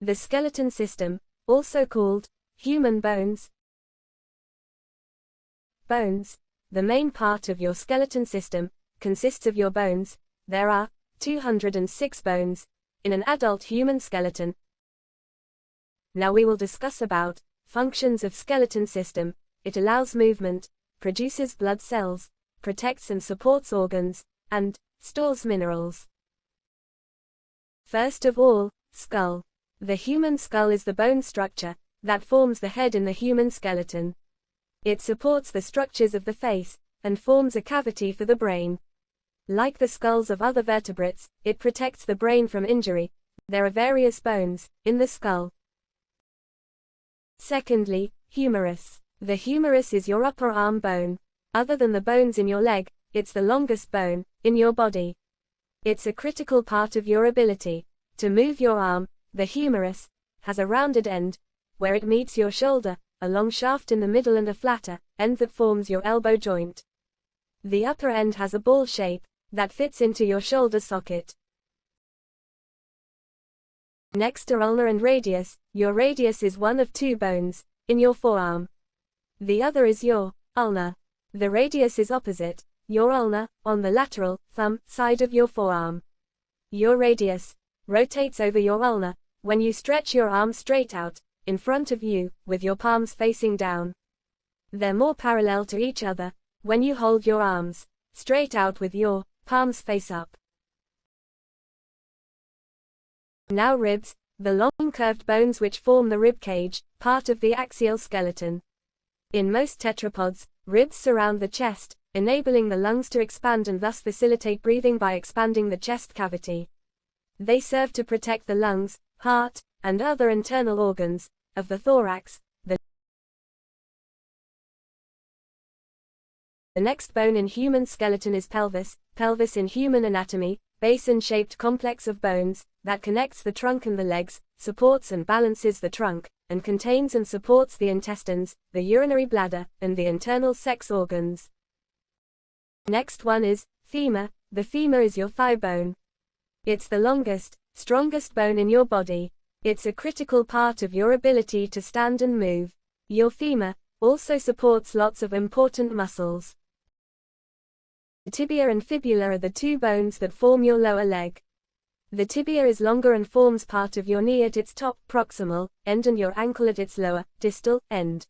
The skeleton system, also called human bones. Bones. The main part of your skeleton system consists of your bones. There are 206 bones in an adult human skeleton. Now we will discuss about functions of skeleton system. It allows movement, produces blood cells, protects and supports organs, and stores minerals. First of all, skull. The human skull is the bone structure that forms the head in the human skeleton. It supports the structures of the face and forms a cavity for the brain. Like the skulls of other vertebrates, it protects the brain from injury. There are various bones in the skull. Secondly, humerus. The humerus is your upper arm bone. Other than the bones in your leg, it's the longest bone in your body. It's a critical part of your ability to move your arm. The humerus has a rounded end where it meets your shoulder, a long shaft in the middle and a flatter end that forms your elbow joint. The upper end has a ball shape that fits into your shoulder socket. Next are ulna and radius. Your radius is one of two bones in your forearm. The other is your ulna. The radius is opposite your ulna on the lateral thumb side of your forearm. Your radius rotates over your ulna when you stretch your arm straight out in front of you with your palms facing down. They're more parallel to each other when you hold your arms straight out with your palms face up. Now ribs, the long curved bones which form the rib cage, part of the axial skeleton. In most tetrapods, ribs surround the chest, enabling the lungs to expand and thus facilitate breathing by expanding the chest cavity. They serve to protect the lungs, heart, and other internal organs of the thorax. The next bone in human skeleton is pelvis. Pelvis in human anatomy, basin-shaped complex of bones that connects the trunk and the legs, supports and balances the trunk, and contains and supports the intestines, the urinary bladder, and the internal sex organs. Next one is femur. The femur is your thigh bone. It's the longest, strongest bone in your body. It's a critical part of your ability to stand and move. Your femur also supports lots of important muscles. The tibia and fibula are the two bones that form your lower leg. The tibia is longer and forms part of your knee at its top proximal end and your ankle at its lower distal end.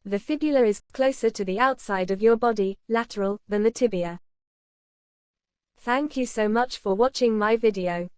The fibula is closer to the outside of your body, lateral, than the tibia. Thank you so much for watching my video.